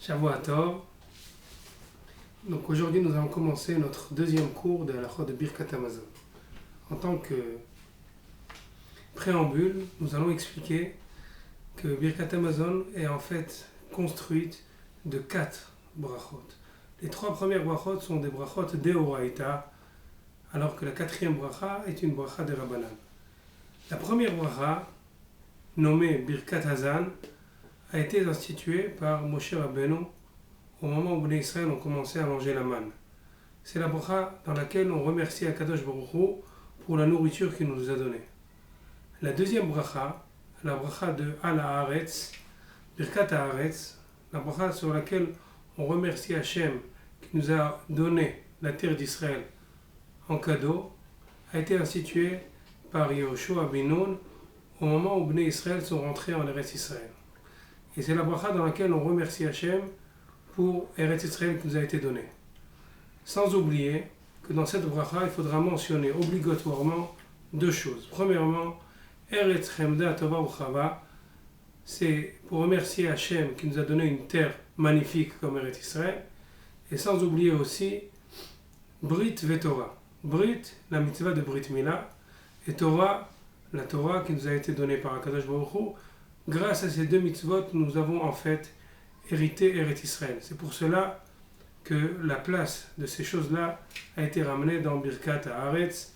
Shavua Tov. Donc aujourd'hui nous allons commencer notre deuxième cours de la halakha de Birkat Hamazon. En tant que préambule, nous allons expliquer que Birkat Hamazon est en fait construite de 4 brachot. Les 3 premières brachot sont des brachot d'Eoraita, alors que la 4e bracha est une bracha de Rabbanan. La première bracha, nommée Birkat Hazan, a été instituée par Moshe Rabbeinu au moment où Bnei Israël ont commencé à manger la manne. C'est la bracha dans laquelle on remercie Akadosh Baruch Hu pour la nourriture qu'il nous a donnée. La deuxième bracha, la bracha de Al Haaretz, Birkat Haaretz, la bracha sur laquelle on remercie Hachem qui nous a donné la terre d'Israël en cadeau, a été instituée par Yehoshua ben Nun au moment où Bnei Israël sont rentrés en Eretz Israël. Et c'est la bracha dans laquelle on remercie Hachem pour Eretz Israël qui nous a été donné. Sans oublier que dans cette bracha, il faudra mentionner obligatoirement 2 choses. Premièrement, Eretz Chemda Tova Uchava, c'est pour remercier Hachem qui nous a donné une terre magnifique comme Eretz Israël. Et sans oublier aussi Brit Vetorah. Brit, la mitzvah de Brit Mila, et Torah, la Torah qui nous a été donnée par Akadosh Baruch Hu. Grâce à ces 2 mitzvot, nous avons en fait hérité Eretz Israël. C'est pour cela que la place de ces choses-là a été ramenée dans Birkat Haaretz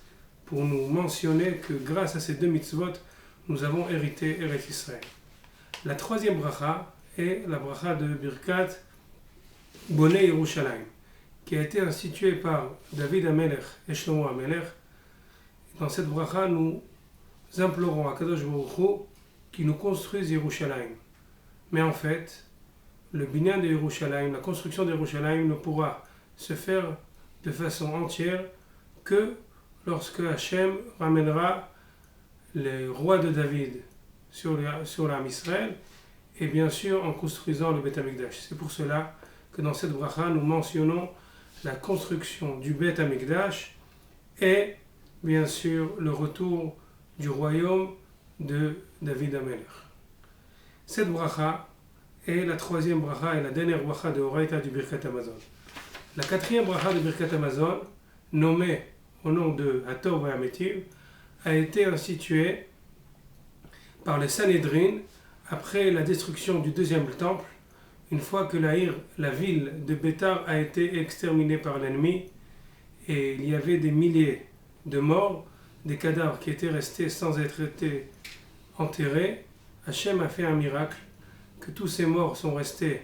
pour nous mentionner que grâce à ces 2 mitzvot, nous avons hérité Eretz Israël. La 3e bracha est la bracha de Birkat Bonei Yerushalayim, qui a été instituée par David HaMelech et Shlomo HaMelech. Dans cette bracha, nous implorons à Kadosh Baruch Hu qui nous construisent Yerushalayim. Mais en fait, le binyan de Yerushalayim, la construction de Yerushalayim ne pourra se faire de façon entière que lorsque Hachem ramènera les rois de David sur l'Am Israël et bien sûr en construisant le Beth Amikdash. C'est pour cela que dans cette bracha, nous mentionnons la construction du Beth Amikdash et bien sûr le retour du royaume de David HaMelech. Cette bracha est la 3e bracha et la dernière bracha de Horaïta du Birkat Hamazon. La 4e bracha de Birkat Hamazon, nommée au nom de Hatov et Hametiv, a été instituée par les Sanhédrin après la destruction du 2e temple, une fois que la ville de Bétar a été exterminée par l'ennemi et il y avait des milliers de morts, des cadavres qui étaient restés sans être été enterrés. Hachem a fait un miracle, que tous ces morts sont restés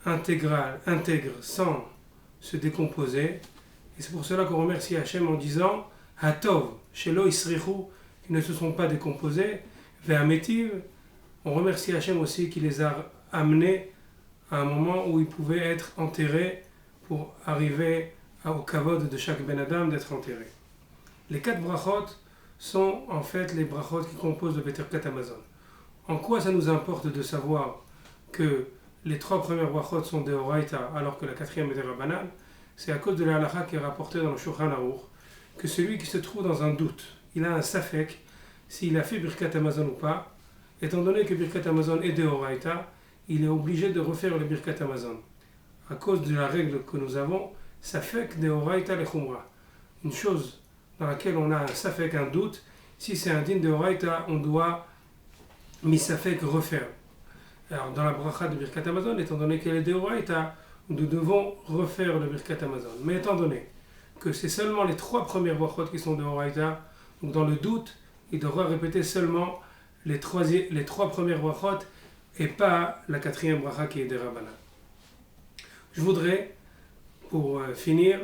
intègres, sans se décomposer. Et c'est pour cela qu'on remercie Hachem en disant Hatov, Shelo Isrichu, qui ne se sont pas décomposés, Ve'ametiv. On remercie Hachem aussi qui les a amenés à un moment où ils pouvaient être enterrés pour arriver au kavod de chaque Ben Adam d'être enterré. Les 4 brachot sont en fait les brachot qui composent le Birkat Hamazon. En quoi ça nous importe de savoir que les 3 premières brachot sont des Horaïta alors que la 4e est des Rabbanan? C'est à cause de la halakha qui est rapportée dans le Shulchan Aruch que celui qui se trouve dans un doute, il a un safek s'il a fait Birkat Hamazon ou pas, étant donné que Birkat Hamazon est des Horaïta, il est obligé de refaire le Birkat Hamazon. À cause de la règle que nous avons, safek de Horaïta le Khumra. Une chose dans laquelle on a un safek, un doute, si c'est un din de Horaïta, on doit misafek refaire. Alors dans la bracha de Birkat Hamazon, étant donné qu'elle est de Horaïta, nous devons refaire le Birkat Hamazon. Mais étant donné que c'est seulement les 3 premières brachot qui sont de Horaïta, donc dans le doute, il devra répéter seulement les 3 premières brachot et pas la 4e bracha qui est des Rabbanan. Je voudrais, pour finir,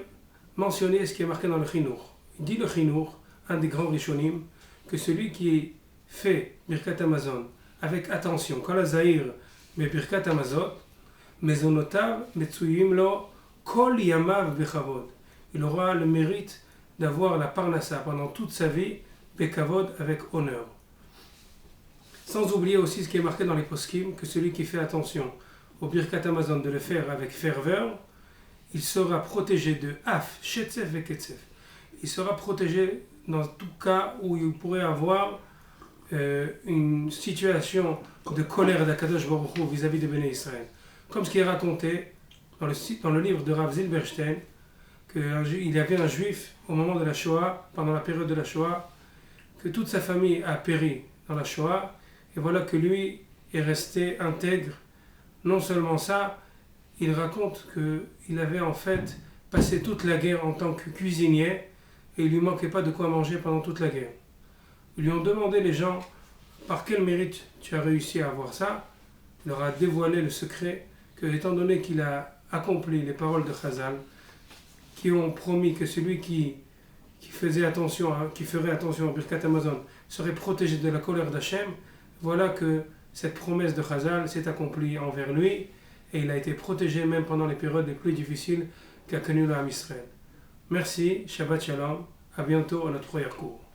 mentionner ce qui est marqué dans le Chinour. Il dit le Chinour, un des grands Rishonim, que celui qui fait Birkat Hamazon avec attention, quand la Zahir met Birkat Hamazon, Mezonotav Metsuyim lo Kol Yamav Bechavod. Il aura le mérite d'avoir la Parnassa pendant toute sa vie, Bechavod avec honneur. Sans oublier aussi ce qui est marqué dans les poskim, que celui qui fait attention au Birkat Hamazon de le faire avec ferveur, il sera protégé de Af, Shetzef et Ketzef. Il sera protégé dans tout cas où il pourrait avoir une situation de colère d'Akadosh Baruch Hu vis-à-vis de Bnei Israël. comme ce qui est raconté dans le livre de Rav Zilberstein, qu'il y avait un juif au moment de la Shoah, pendant la période de la Shoah, que toute sa famille a péri dans la Shoah, et voilà que lui est resté intègre. Non seulement ça, il raconte qu'il avait en fait passé toute la guerre en tant que cuisinier, et il lui manquait pas de quoi manger pendant toute la guerre. Ils lui ont demandé, les gens, par quel mérite tu as réussi à avoir ça. Il leur a dévoilé le secret que, étant donné qu'il a accompli les paroles de Chazal, qui ont promis que celui qui ferait attention au Birkat Hamazon serait protégé de la colère d'Hachem, voilà que cette promesse de Chazal s'est accomplie envers lui, et il a été protégé même pendant les périodes les plus difficiles qu'a connues l'Am Israël. Merci, Shabbat Shalom, à bientôt à notre premier cours.